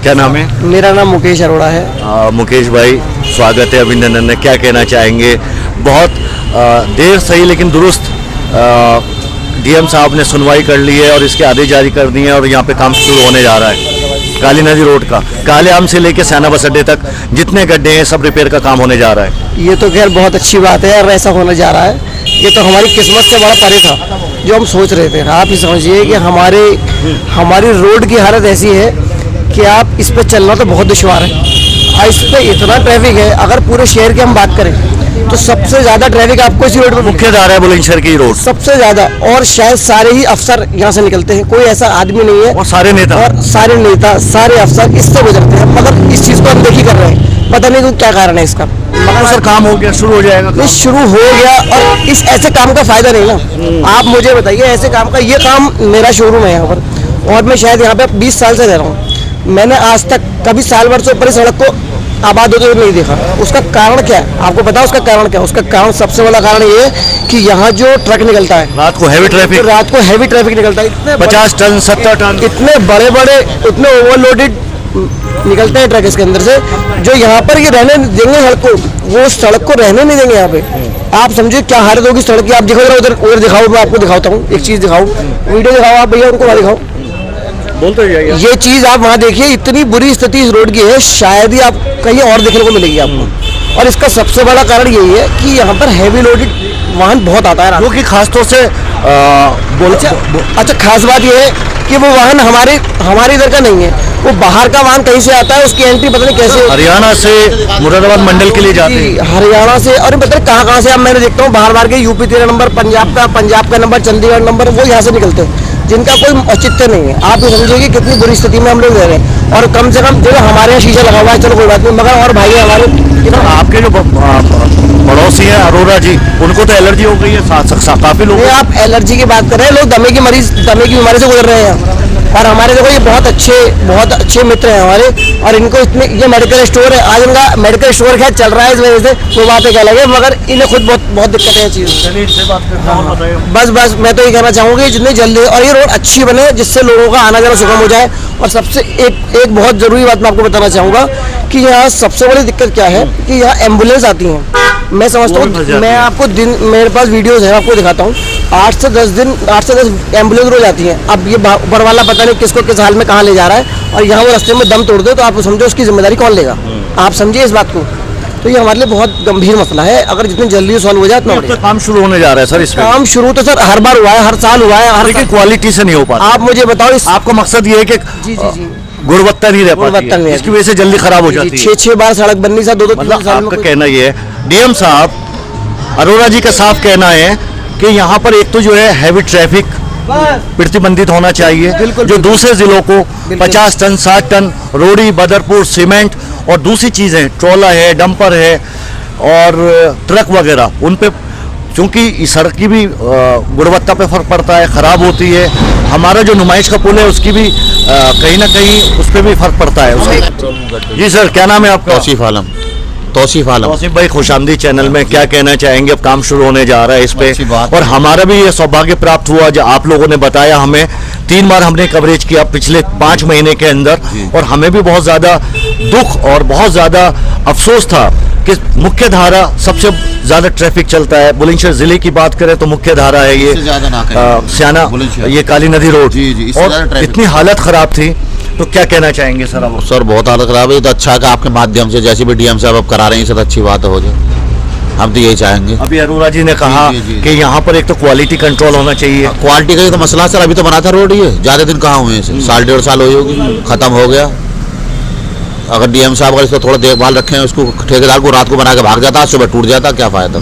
क्या नाम है? मेरा नाम मुकेश अरोड़ा है। मुकेश भाई, स्वागत है अभिनंदन है। क्या कहना चाहेंगे? बहुत देर सही लेकिन दुरुस्त डीएम साहब ने सुनवाई कर ली है और इसके आदेश जारी कर दिए हैं और यहाँ पे काम शुरू होने जा रहा है। काली नदी रोड का काले आम से लेके सैना बस अड्डे तक जितने गड्ढे हैं सब रिपेयर का काम होने जा रहा है। ये तो खैर बहुत अच्छी बात है और ऐसा होने जा रहा है। ये तो हमारी किस्मत से बड़ा परे था जो हम सोच रहे थे। आप ही समझिए कि हमारी रोड की हालत ऐसी है कि आप इस पे चलना तो बहुत दुश्वार है। इस पे इतना ट्रैफिक है, अगर पूरे शहर की हम बात करें तो सबसे ज़्यादा ट्रैफिक आपको इसी रोड पर मुख्य धारा है बुलंदशहर की रोड सबसे ज़्यादा। और शायद सारे ही अफसर यहाँ से निकलते हैं, कोई ऐसा आदमी नहीं है। और सारे नेता सारे अफसर इससे गुजरते हैं, मगर इस चीज़ को हम देखी कर रहे हैं। पता नहीं क्यों, क्या कारण है इसका। मगर सर काम हो गया, शुरू हो जाएगा। ये शुरू हो गया और इस ऐसे काम का फायदा नहीं ना। आप मुझे बताइए, ऐसे काम का, ये काम मेरा शोरूम है यहाँ पर और मैं शायद यहाँ पे 20 साल से रह रहा हूँ। मैंने आज तक कभी साल भर से ऊपर इस सड़क को आबाद होते हुए नहीं देखा। उसका कारण क्या है आपको पता है? उसका कारण क्या है? उसका कारण, सबसे बड़ा कारण ये है कि यहाँ जो ट्रक निकलता है रात को हैवी ट्रैफिक निकलता है। इतने 50 टन 70 टन इतने बड़े इतने ओवरलोडेड निकलते हैं ट्रक इसके अंदर से, जो यहाँ पर ये रहने देंगे सड़क को, वो सड़क को रहने नहीं देंगे यहाँ पे। आप समझिए क्या हालत होगी सड़क की। आप दिखाओ उधर दिखाओ, मैं आपको दिखाता हूँ एक चीज़, दिखाओ वीडियो दिखाओ आप भैया, उनको वहाँ दिखाओ। बोलते जाइए। ये चीज़ आप वहाँ देखिए, इतनी बुरी स्थिति इस रोड की है, शायद ही आप कहीं और देखने को मिलेगी आपको। और इसका सबसे बड़ा कारण यही है कि यहाँ पर हैवी लोडेड वाहन बहुत आता है, जो कि खासतौर से अच्छा खास बात यह है कि वो वाहन हमारे इधर का नहीं है, वो बाहर का वाहन कहीं से आता है, उसकी एंट्री पता नहीं कैसे हरियाणा से मुरादाबाद मंडल के लिए जाते हैं। हरियाणा से और पता नहीं कहाँ से। अब मैंने देखता हूँ बाहर के यूपी 13 नंबर, पंजाब का नंबर, चंडीगढ़ नंबर, वो यहाँ से निकलते हैं जिनका कोई औचित्य नहीं है। आप ये समझिए कि कितनी बुरी स्थिति में हम लोग रह रहे हैं। और कम से कम जो हमारे यहाँ शीशा लगा हुआ है, चलो कोई बात नहीं, मगर और भाई हमारे आपके जो पड़ोसी हैं अरोड़ा जी, उनको तो एलर्जी हो गई है काफी लोग। आप एलर्जी की बात कर रहे हैं, लोग दमे की बीमारी से गुजर रहे हैं। और हमारे देखो ये बहुत अच्छे मित्र हैं हमारे, और इनको इतने ये मेडिकल स्टोर है, आज इनका मेडिकल स्टोर खैर चल रहा है, इस वजह से वो बातें क्या लगे, मगर इन्हें खुद बहुत दिक्कत है चीज़। बस मैं तो ये कहना चाहूँगी जितनी जल्दी और ये रोड अच्छी बने जिससे लोगों का आना जाना सुगम हो जाए। और सबसे एक बहुत ज़रूरी बात मैं आपको बताना चाहूँगा कि यहाँ सबसे बड़ी दिक्कत क्या है कि यहाँ एम्बुलेंस आती हैं। मैं समझता हूँ, मैं आपको मेरे पास वीडियोज़ है, आपको दिखाता हूँ। 8 से 10 एम्बुलेंस रोज आती हैं। अब ये ऊपर वाला पता नहीं किसको किस हाल में कहाँ ले जा रहा है, और यहाँ वो रास्ते में दम तोड़ दे तो आप समझो उसकी जिम्मेदारी कौन लेगा। आप समझिए इस बात को। तो ये हमारे लिए बहुत गंभीर मसला है, अगर जितनी जल्दी सॉल्व हो जाए तो। काम शुरू होने जा रहा है सर, इसका काम शुरू तो सर हर बार हुआ है, हर साल हुआ है, लेकिन क्वालिटी से नहीं हो पाता। आप मुझे बताओ, आपका मकसद ये है कि जी गुणवत्ता नहीं रह पाती, इसकी वजह से जल्दी खराब हो जाती है। 6 बार सड़क बननी सा 2-2 मतलब आपका कहना ये है, डीएम साहब अरोड़ा जी का साफ कहना है कि यहाँ पर एक तो जो है हैवी ट्रैफिक प्रतिबंधित होना चाहिए, जो दूसरे जिलों को 50 टन 60 टन रोड़ी, बदरपुर, सीमेंट और दूसरी चीज़ें, ट्रोला है, डंपर है और ट्रक वगैरह, उन पे चूँकि इस सड़क की भी गुणवत्ता पे फर्क पड़ता है, ख़राब होती है। हमारा जो नुमाइश का पुल है उसकी भी कहीं ना कहीं उस पर भी फर्क पड़ता है। जी सर, क्या नाम है आपका? तौसीफ आलम भाई, खुशामदी चैनल में क्या कहना चाहेंगे? अब काम शुरू होने जा रहा है इस पे, और हमारा भी ये सौभाग्य प्राप्त हुआ जो आप लोगों ने बताया हमें। 3 बार हमने कवरेज किया पिछले 5 महीने के अंदर, और हमें भी बहुत ज़्यादा दुख और बहुत ज़्यादा अफसोस था कि मुख्य धारा सबसे ज़्यादा ट्रैफिक चलता है। बुलंदशहर जिले की बात करें तो मुख्य धारा है ये स्याना, ये काली नदी रोड, और इतनी हालत ख़राब थी। तो क्या कहना चाहेंगे सर आप? सर बहुत हालत खराब है। तो अच्छा है कि आपके माध्यम से जैसे भी डीएम साहब अब करा रहे हैं, सब अच्छी बात हो जाए, हम तो यही चाहेंगे। अभी अरोड़ा जी ने कहा कि यहाँ पर एक तो क्वालिटी कंट्रोल होना चाहिए। क्वालिटी का ही तो मसला सर, अभी तो बना था रोड, ये ज़्यादा दिन कहाँ हुए हैं, 1.5 साल हो होगी, खत्म हो गया। अगर डीएम साहब अगर इसको थोड़ा देखभाल रखें, उसको ठेकेदार को रात को बना के भाग जाता, सुबह टूट जाता, क्या फायदा।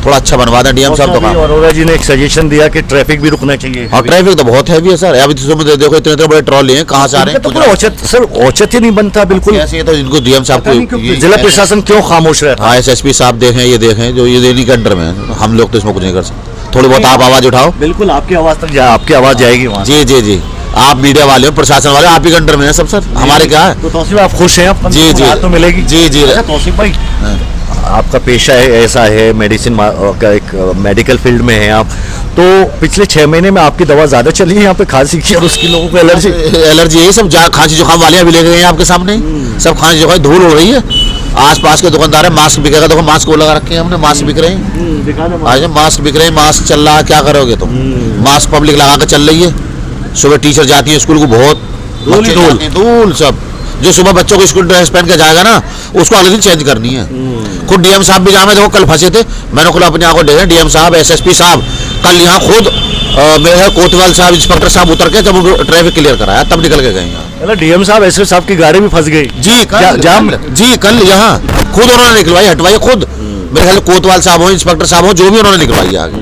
थोड़ा अच्छा बनवा दें डीएम साहब। तो अरोड़ा जी ने एक सजेशन दिया कि ट्रैफिक भी रुकना चाहिए। और ट्रैफिक तो बहुत हैवी है सर, अभी तो देखो इतने बड़े ट्रॉली हैं, कहाँ से आ रहे हैं। सर औचित्य नहीं बनता बिल्कुल। ऐसे तो इनको डीएम साहब को, जिला प्रशासन क्यों खामोश रहता है? हाँ, एसएसपी साहब देखें, ये देखें, जो ये इन्हीं के अंडर में है, हम लोग तो इसमें कुछ नहीं कर सकते। थोड़ी बहुत आप आवाज उठाओ। बिल्कुल, आपकी आवाज तक आपकी आवाज जाएगी वहाँ। जी, आप मीडिया वाले हो, प्रशासन वाले, आप ही के अंडर में है सब सर, हमारे क्या है। तो तौसीफ, आप खुश हैं? जी, तो मिलेगी। जी। अच्छा तौसीफ भाई, आपका पेशा है ऐसा है, मेडिसिन का एक मेडिकल फील्ड में है आप, तो पिछले 6 महीने में आपकी दवा ज़्यादा चली है यहाँ पे खांसी की और उसकी लोगों को एलर्जी? एलर्जी यही सब खांसी जुकाम वाले अभी ले गए हैं आपके सामने सब खांसी जुकाम धूल हो रही है। आस पास के दुकानदार है, मास्क बिकेगा, देखो मास्क वो लगा रखे हैं हमने, मास्क बिक रहे हैं, आज मास्क बिक रहे हैं, मास्क चल रहा है, क्या करोगे तुम? मास्क पब्लिक लगा के चल रही है, सुबह टीचर जाती है स्कूल को, बहुत धूल सब, जो सुबह बच्चों को स्कूल ड्रेस पहन के जाएगा ना उसको अगले दिन चेंज करनी है। खुद डीएम साहब भी जहाँ में देखो कल फंसे थे, मैंने खुद अपनी आंखों देखे, डीएम साहब एसएसपी साहब कल यहाँ खुद मेरे कोतवाल साहब इंस्पेक्टर साहब उतर के जब ट्रैफिक क्लियर कराया तब निकल के गए यहाँ। मतलब डीएम साहब एसएसपी साहब की गाड़ी भी फंस गई जी जाम? जी कल यहाँ खुद उन्होंने निकलवाई, हटवाई खुद, मेरे ख्याल कोतवाल साहब हो, इंस्पेक्टर साहब हो, जो भी उन्होंने निकलवाई आगे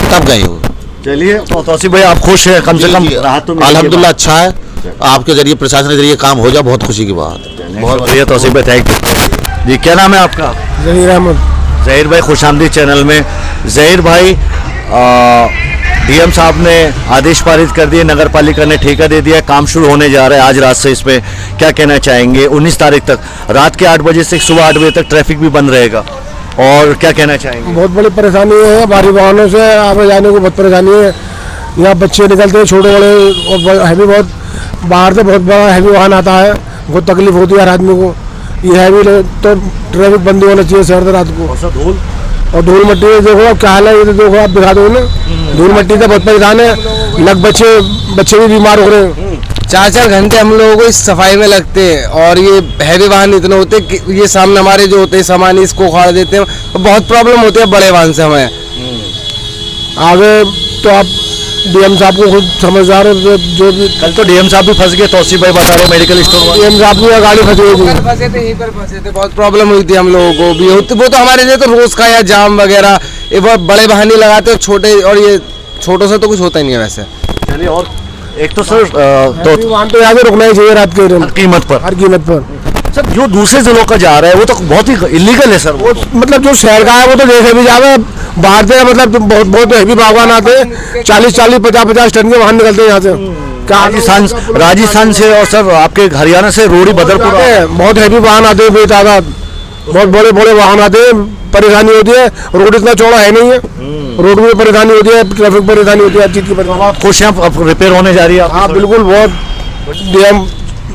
तब गए वो। चलिए तो तौसीफ भाई आप खुश हैं, कम से कम राहत तो अल्हम्दुलिल्लाह अच्छा है, आपके जरिए प्रशासन के जरिए काम हो जाए, बहुत खुशी की बात है। बहुत बढ़िया तौसीफ भाई, थैंक यू जी। क्या नाम है आपका? जहीर अहमद। जहीर भाई खुशामदीद चैनल में। जहीर भाई डीएम साहब ने आदेश पारित कर दिए, नगर पालिका ने ठेका दे दिया, काम शुरू होने जा रहा है आज रात से, इसमें क्या कहना चाहेंगे? 19 तारीख तक रात के 8 बजे से सुबह 8 बजे तक ट्रैफिक भी बंद रहेगा, और क्या कहना चाहेंगे? बहुत बड़ी परेशानी है, भारी वाहनों से आने जाने को बहुत परेशानी है। यहाँ बच्चे निकलते हैं छोटे बड़े, और हैवी बहुत बाहर से बहुत बड़ा हैवी वाहन आता है, बहुत तकलीफ होती है हर आदमी को। ये हैवी तो ट्रैफिक बंद होना चाहिए शहर से रात को। धूल और धूल मट्टी देखो अब क्या हाल है, ये तो देखो आप दिखा दो ना, धूल मट्टी से बहुत परेशान है, लग बच्चे भी बीमार हो रहे हैं। 4-4 घंटे हम लोगों को इस सफाई में लगते हैं, और ये हैवी वाहन इतने होते हैं कि ये सामने हमारे जो होते हैं सामान इसको उखाड़ देते हैं, तो बहुत प्रॉब्लम होती है बड़े वाहन से हमें। आगे तो आप डीएम साहब को खुद समझदार है, जो भी कल तो डीएम साहब भी फंस गए, तौसीफ भाई बता रहे मेडिकल स्टोर वाले। डीएम साहब की गाड़ी फंसी हुई थी, फंसे थे यहीं पर फंसे थे, बहुत प्रॉब्लम हुई थी हम लोगों को भी। वो तो हमारे लिए तो रोज का या जाम वगैरह, ये बहुत बड़े बहाने लगाते हैं, छोटे और ये छोटों से तो कुछ होता ही नहीं है वैसे। चलिए, और एक तो सर तो वहाँ तो यहाँ पे रुकना ही चाहिए रात के हर कीमत पर, हर कीमत पर। सर जो दूसरे जिलों का जा रहा है वो तो बहुत ही इलीगल है सर। वो मतलब जो शहर का है वो तो जैसे भी जावे, बाहर से मतलब बहुत हैवी वाहन आते हैं, 40-40, 50-50 टन के वाहन निकलते हैं यहाँ से राजस्थान से, और सर आपके हरियाणा से रोड़ी बदरपुर बहुत हैवी वाहन आते हैं बेतादाद, बहुत बड़े बड़े वाहन आते हैं, परेशानी होती है। रोड इतना चौड़ा है नहीं है, रोड में परेशानी होती है, ट्रैफिक परेशानी होती है, हर चीज की परेशानी। खुश हैं अब रिपेयर होने जा रही है? हाँ बिल्कुल, बहुत डीएम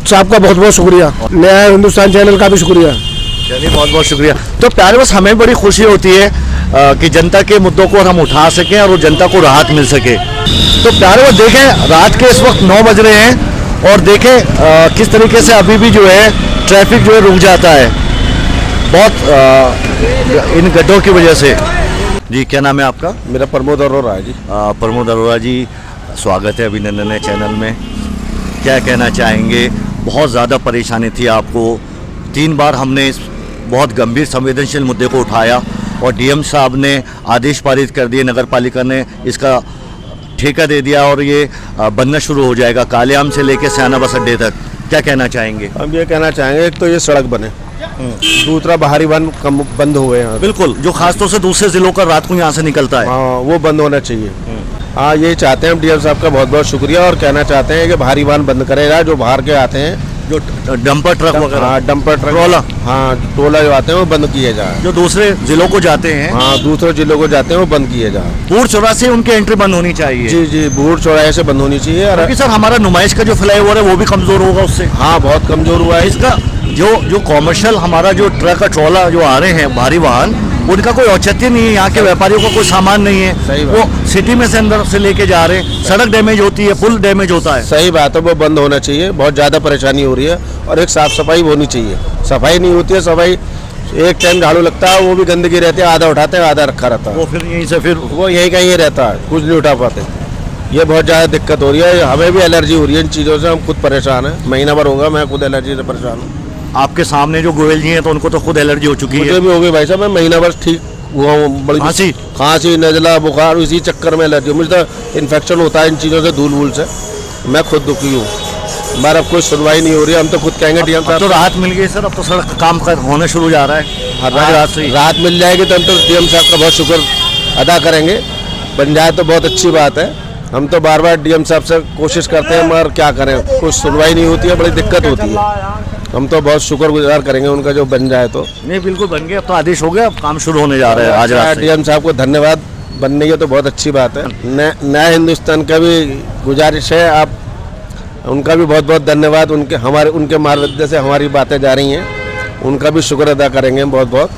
साहब का बहुत बहुत शुक्रिया, नया हिंदुस्तान चैनल का भी शुक्रिया। चलिए बहुत बहुत शुक्रिया। तो प्यारे बस हमें बड़ी खुशी होती है कि जनता के मुद्दों को हम उठा सकें और वो जनता को राहत मिल सके। तो प्यारे बस देखें, रात के इस वक्त 9 बज रहे हैं और देखें किस तरीके से अभी भी जो है ट्रैफिक जो है रुक जाता है, बहुत इन गड्ढों की वजह से। जी क्या नाम है आपका? मेरा प्रमोद अरोरा है जी। प्रमोद अरोरा जी, स्वागत है अभिनंदन है चैनल में। क्या कहना चाहेंगे? बहुत ज़्यादा परेशानी थी आपको, 3 बार हमने इस बहुत गंभीर संवेदनशील मुद्दे को उठाया और डीएम साहब ने आदेश पारित कर दिए, नगर पालिका ने इसका ठेका दे दिया और ये बनना शुरू हो जाएगा कालेआम से लेकर सयाना बस अड्डे तक। क्या कहना चाहेंगे? हम ये कहना चाहेंगे, एक तो ये सड़क बने, दूसरा बाहरी वाहन कम बंद हुए हैं। बिल्कुल, जो खासतौर से दूसरे जिलों का रात को यहाँ से निकलता है, हाँ वो बंद होना चाहिए। हाँ यही चाहते हैं हम, डीएम साहब का बहुत बहुत शुक्रिया, और कहना चाहते हैं कि भारी वाहन बंद करेगा, जो बाहर के आते हैं, जो डंपर ट्रक वगैरह, हाँ डंपर ट्रक, ट्रोला, हाँ टोला जो आते हैं वो बंद किए जाए, जो दूसरे जिलों को जाते हैं, हाँ दूसरे जिलों को जाते हैं वो बंद किए जाए। भूड़ चौराहे से उनकी एंट्री बंद होनी चाहिए। जी जी, भूड़ चौराहे से बंद होनी चाहिए। क्योंकि सर हमारा नुमाइश का जो फ्लाईओवर है वो भी कमजोर होगा उससे। हाँ बहुत कमजोर हुआ है इसका। जो कॉमर्शियल हमारा जो ट्रक का ट्रोला जो आ रहे हैं भारी वाहन, उनका कोई औचित्य नहीं है, यहाँ के व्यापारियों का कोई सामान नहीं है, सही वो सिटी में से अंदर से लेके जा रहे हैं, सड़क डैमेज होती है, पुल डैमेज होता है। सही बात है, वो बंद होना चाहिए, बहुत ज़्यादा परेशानी हो रही है, और एक साफ सफाई होनी चाहिए। सफाई नहीं होती है, सफाई एक टाइम झाड़ू लगता है, वो भी गंदगी रहती है, आधा उठाते हैं आधा रखा रहता है, वो फिर यहीं से फिर वो यहीं का यहीं रहता है, कुछ नहीं उठा पाते। ये बहुत ज़्यादा दिक्कत हो रही है, हमें भी एलर्जी हो रही है इन चीज़ों से, हम खुद परेशान हैं। महीना भर होगा मैं खुद एलर्जी से परेशान हूँ। आपके सामने जो गोयल जी हैं तो उनको तो खुद एलर्जी हो चुकी मुझे है। भी हो गई भाई साहब, मैं महीना भर ठीक हुआ हूँ, बड़ी खांसी नजला बुखार, इसी चक्कर में एलर्जी, मुझे तो इन्फेक्शन होता है इन चीज़ों से, धूल वूल से। मैं खुद दुखी हूँ, हमारा अब कोई सुनवाई नहीं हो रही है। हम तो खुद कहेंगे डीएम साहब, तो राहत मिल गई सर, अब तो सड़क काम होने शुरू जा रहा है, रात से ही राहत मिल जाएगी तो हम तो डीएम साहब का बहुत शुक्र अदा करेंगे। बन जाए तो बहुत अच्छी बात है। हम तो बार बार डीएम साहब से कोशिश करते हैं, मगर क्या करें, कुछ सुनवाई नहीं होती है, बड़ी दिक्कत होती है। हम तो बहुत शुक्रगुजार करेंगे उनका जो बन जाए तो। नहीं बिल्कुल बन गया, अब तो आदेश हो गया, अब काम शुरू होने जा रहा है आज रात से। डीएम साहब को धन्यवाद, बनने की तो बहुत अच्छी बात है। नया हिंदुस्तान का भी गुजारिश है, आप उनका भी बहुत बहुत धन्यवाद। उनके मार्गदर्शन से हमारी बातें जा रही हैं, उनका भी शुक्र अदा करेंगे बहुत बहुत।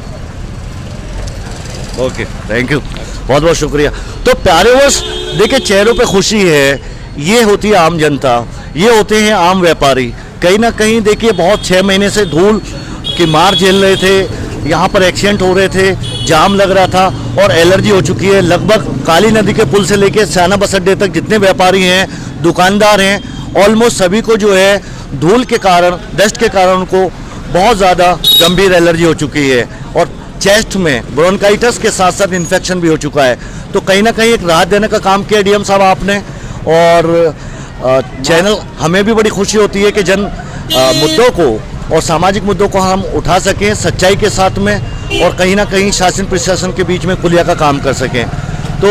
ओके, थैंक यू, बहुत बहुत शुक्रिया। तो प्यारे वर्ष देखिए, चेहरों पे खुशी है, ये होती है आम जनता, ये होते हैं आम व्यापारी। कहीं ना कहीं देखिए बहुत 6 महीने से धूल की मार झेल रहे थे, यहाँ पर एक्सीडेंट हो रहे थे, जाम लग रहा था और एलर्जी हो चुकी है। लगभग काली नदी के पुल से लेकर सयाना बस अड्डे तक जितने व्यापारी हैं, दुकानदार हैं, ऑलमोस्ट सभी को जो है धूल के कारण, डस्ट के कारण उनको बहुत ज़्यादा गंभीर एलर्जी हो चुकी है और चेस्ट में ब्रोंकाइटिस के साथ साथ इन्फेक्शन भी हो चुका है। तो कहीं ना कहीं एक राहत देने का काम किया डीएम साहब आपने, और चैनल हमें भी बड़ी खुशी होती है कि जन मुद्दों को और सामाजिक मुद्दों को हम उठा सकें सच्चाई के साथ में, और कहीं ना कहीं शासन प्रशासन के बीच में खुलिया का काम कर सकें। तो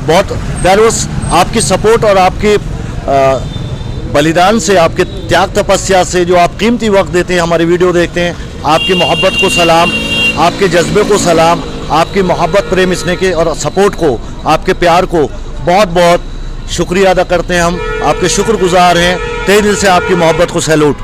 बहुत दैट वाज आपकी सपोर्ट और आपके बलिदान से, आपके त्याग तपस्या से, जो आप कीमती वक्त देते हैं, हमारी वीडियो देखते हैं, आपकी मोहब्बत को सलाम, आपके जज्बे को सलाम, आपकी मोहब्बत, प्रेम, स्नेह के और सपोर्ट को, आपके प्यार को बहुत बहुत शुक्रिया अदा करते हैं। हम आपके शुक्रगुजार हैं, तहे दिल से आपकी मोहब्बत को सैल्यूट।